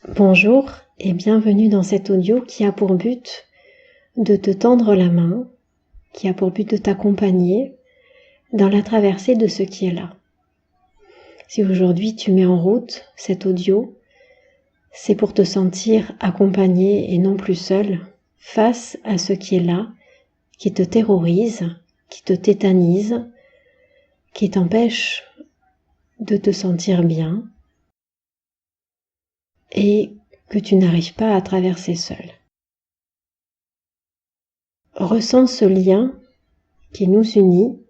Bonjour et bienvenue dans cet audio qui a pour but de te tendre la main, qui a pour but de t'accompagner dans la traversée de ce qui est là. Si aujourd'hui tu mets en route cet audio, c'est pour te sentir accompagné et non plus seul face à ce qui est là, qui te terrorise, qui te tétanise, qui t'empêche de te sentir bien et que tu n'arrives pas à traverser seul. Ressens ce lien qui nous unit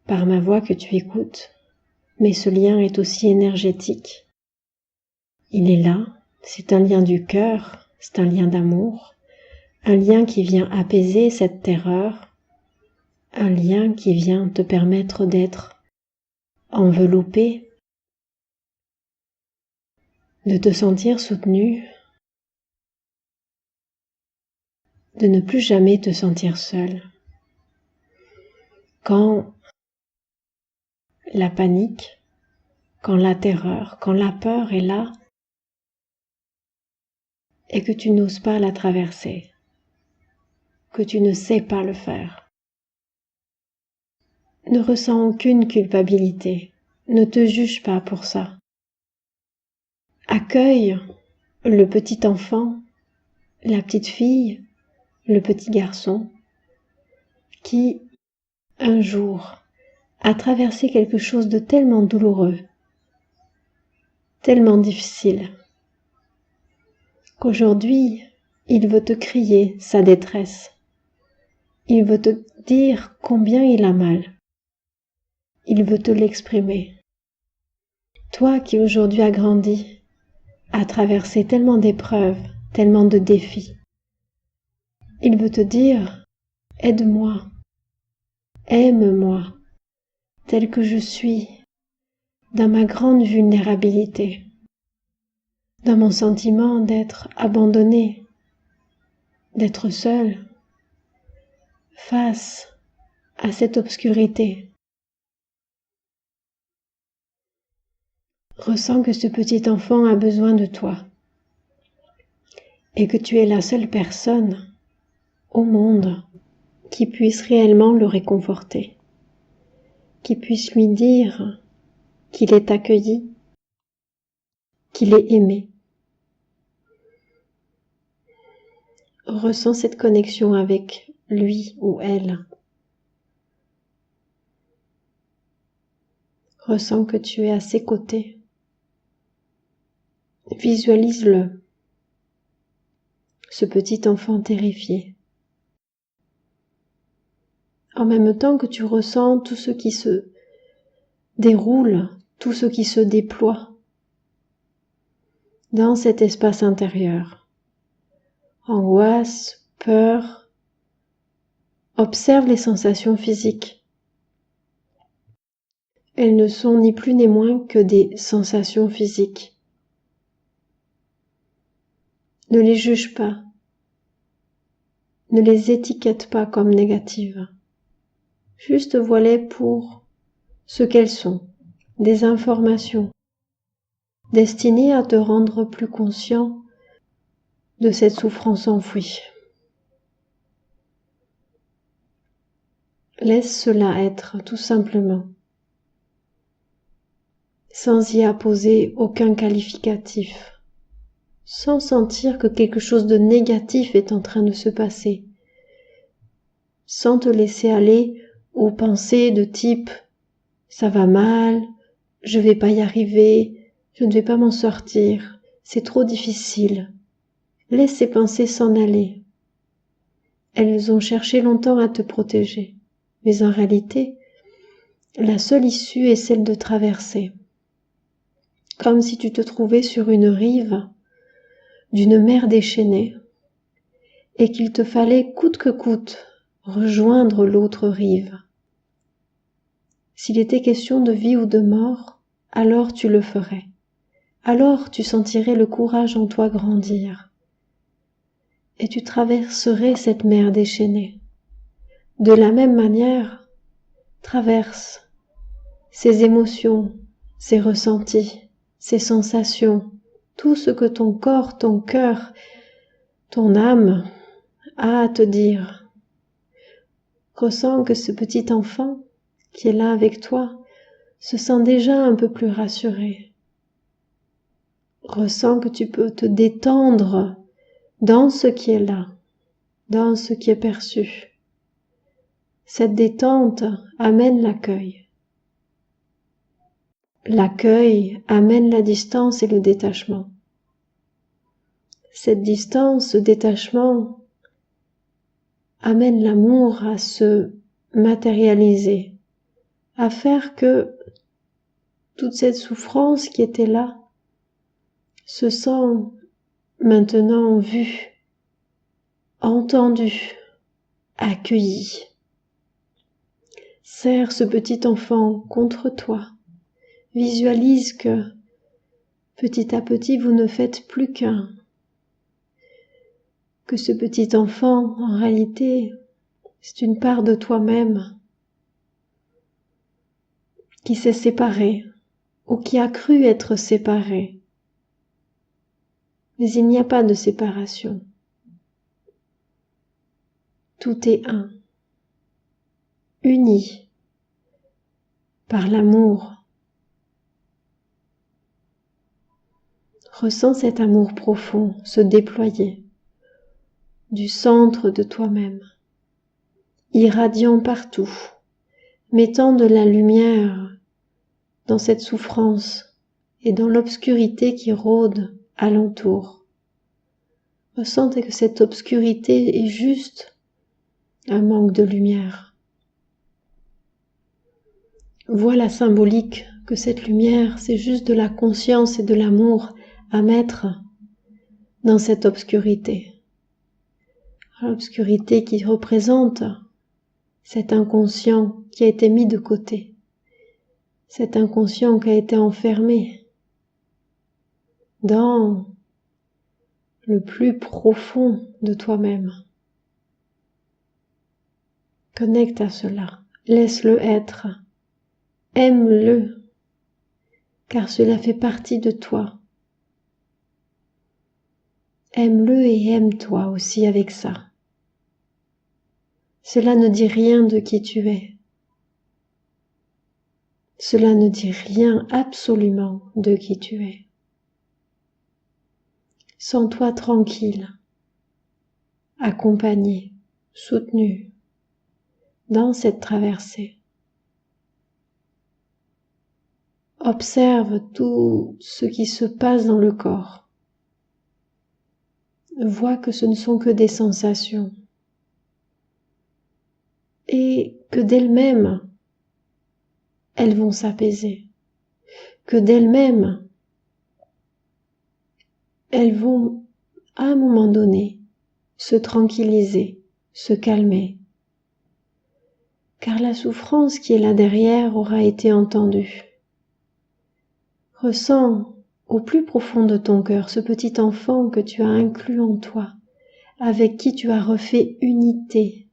par ma voix que tu écoutes, mais ce lien est aussi énergétique. Il est là, c'est un lien du cœur, c'est un lien d'amour, un lien qui vient apaiser cette terreur, un lien qui vient te permettre d'être enveloppé, de te sentir soutenu, de ne plus jamais te sentir seul. Quand la panique, quand la terreur, quand la peur est là et que tu n'oses pas la traverser, que tu ne sais pas le faire. Ne ressens aucune culpabilité, ne te juge pas pour ça. Accueille le petit enfant, la petite fille, le petit garçon qui, un jour, a traversé quelque chose de tellement douloureux, tellement difficile, qu'aujourd'hui, il veut te crier sa détresse. Il veut te dire combien il a mal. Il veut te l'exprimer. Toi qui aujourd'hui as grandi, as traversé tellement d'épreuves, tellement de défis, il veut te dire « Aide-moi, aime-moi, tel que je suis, dans ma grande vulnérabilité, dans mon sentiment d'être abandonné, d'être seul, face à cette obscurité. » Ressens que ce petit enfant a besoin de toi et que tu es la seule personne au monde qui puisse réellement le réconforter, qui puisse lui dire qu'il est accueilli, qu'il est aimé. Ressens cette connexion avec lui ou elle. Ressens que tu es à ses côtés. Visualise-le, ce petit enfant terrifié. En même temps que tu ressens tout ce qui se déroule, tout ce qui se déploie dans cet espace intérieur. Angoisse, peur, observe les sensations physiques. Elles ne sont ni plus ni moins que des sensations physiques. Ne les juge pas. Ne les étiquette pas comme négatives. Juste vois-les pour ce qu'elles sont, des informations destinées à te rendre plus conscient de cette souffrance enfouie. Laisse cela être, tout simplement, sans y apposer aucun qualificatif, sans sentir que quelque chose de négatif est en train de se passer, sans te laisser aller aux pensées de type « ça va mal, je vais pas y arriver, je ne vais pas m'en sortir, c'est trop difficile ». Laisse ces pensées s'en aller. Elles ont cherché longtemps à te protéger, mais en réalité, la seule issue est celle de traverser. Comme si tu te trouvais sur une rive d'une mer déchaînée et qu'il te fallait coûte que coûte rejoindre l'autre rive. S'il était question de vie ou de mort, alors tu le ferais. Alors tu sentirais le courage en toi grandir. Et tu traverserais cette mer déchaînée. De la même manière, traverse ces émotions, ces ressentis, ces sensations, tout ce que ton corps, ton cœur, ton âme a à te dire. Ressens que ce petit enfant qui est là avec toi se sent déjà un peu plus rassuré. Ressens que tu peux te détendre dans ce qui est là, dans ce qui est perçu. Cette détente amène l'accueil. L'accueil amène la distance et le détachement. Cette distance, ce détachement amène l'amour à se matérialiser, à faire que toute cette souffrance qui était là se sent maintenant vue, entendue, accueillie. Serre ce petit enfant contre toi. Visualise que petit à petit vous ne faites plus qu'un. Que ce petit enfant, en réalité, c'est une part de toi-même qui s'est séparée ou qui a cru être séparée. Mais il n'y a pas de séparation. Tout est un, uni par l'amour. Ressens cet amour profond se déployer du centre de toi-même, irradiant partout, mettant de la lumière dans cette souffrance et dans l'obscurité qui rôde alentour. Ressentez que cette obscurité est juste un manque de lumière. Vois la symbolique que cette lumière, c'est juste de la conscience et de l'amour à mettre dans cette obscurité. L'obscurité qui représente cet inconscient qui a été mis de côté, cet inconscient qui a été enfermé dans le plus profond de toi-même. Connecte à cela, laisse-le être, aime-le, car cela fait partie de toi. Aime-le et aime-toi aussi avec ça. Cela ne dit rien de qui tu es. Cela ne dit rien absolument de qui tu es. Sens-toi tranquille, accompagné, soutenu dans cette traversée. Observe tout ce qui se passe dans le corps. Vois que ce ne sont que des sensations et que d'elles-mêmes, elles vont s'apaiser, que d'elles-mêmes, elles vont à un moment donné se tranquilliser, se calmer, car la souffrance qui est là derrière aura été entendue. Ressens au plus profond de ton cœur ce petit enfant que tu as inclus en toi, avec qui tu as refait unité,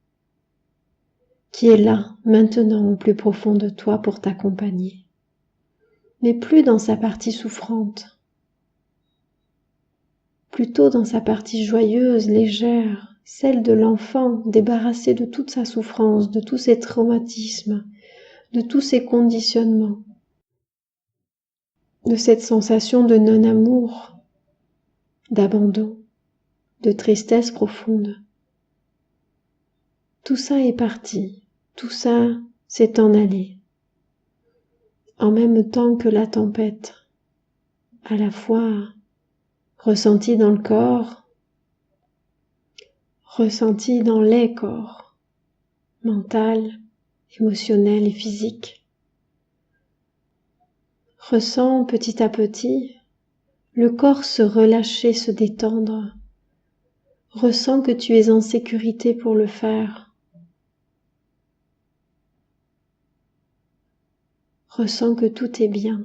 qui est là maintenant au plus profond de toi pour t'accompagner, mais plus dans sa partie souffrante, plutôt dans sa partie joyeuse, légère, celle de l'enfant débarrassé de toute sa souffrance, de tous ses traumatismes, de tous ses conditionnements, de cette sensation de non-amour, d'abandon, de tristesse profonde. Tout ça est parti, tout ça s'est en allé, en même temps que la tempête, à la fois ressentie dans le corps, ressentie dans les corps, mental, émotionnel et physique. Ressens petit à petit le corps se relâcher, se détendre. Ressens que tu es en sécurité pour le faire. Ressens que tout est bien,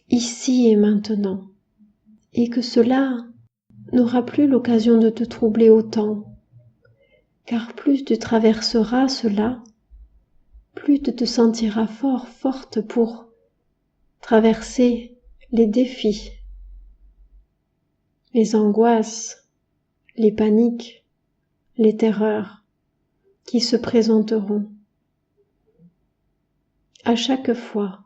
ici et maintenant, et que cela n'aura plus l'occasion de te troubler autant, car plus tu traverseras cela, plus tu te sentiras fort, forte pour traverser les défis, les angoisses, les paniques, les terreurs qui se présenteront. À chaque fois,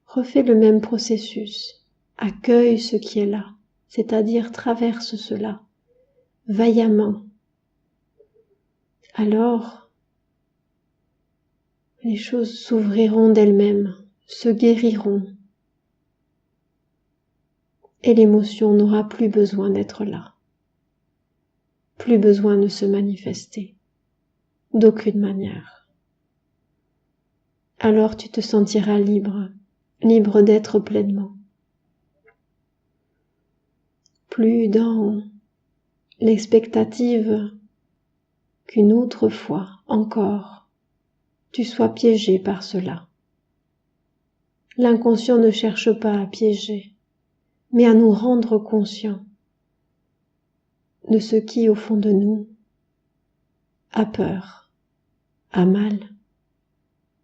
refais le même processus. Accueille ce qui est là, c'est-à-dire traverse cela vaillamment. Alors, les choses s'ouvriront d'elles-mêmes, se guériront, et l'émotion n'aura plus besoin d'être là, plus besoin de se manifester, d'aucune manière. Alors tu te sentiras libre, libre d'être pleinement. Plus dans l'expectative qu'une autre fois encore, tu sois piégé par cela. L'inconscient ne cherche pas à piéger, mais à nous rendre conscients de ce qui, au fond de nous, a peur, a mal,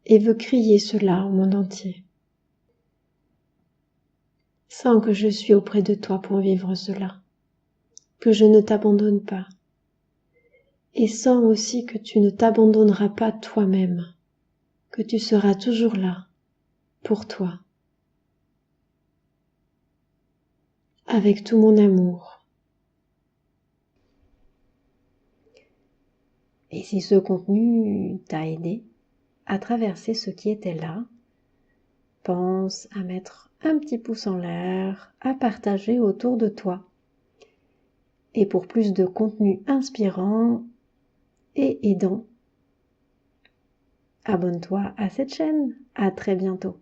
et veut crier cela au monde entier. Sens que je suis auprès de toi pour vivre cela, que je ne t'abandonne pas, et sens aussi que tu ne t'abandonneras pas toi-même, que tu seras toujours là pour toi, avec tout mon amour. Et si ce contenu t'a aidé à traverser ce qui était là, pense à mettre un petit pouce en l'air, à partager autour de toi. Et pour plus de contenu inspirant et aidant, abonne-toi à cette chaîne. À très bientôt.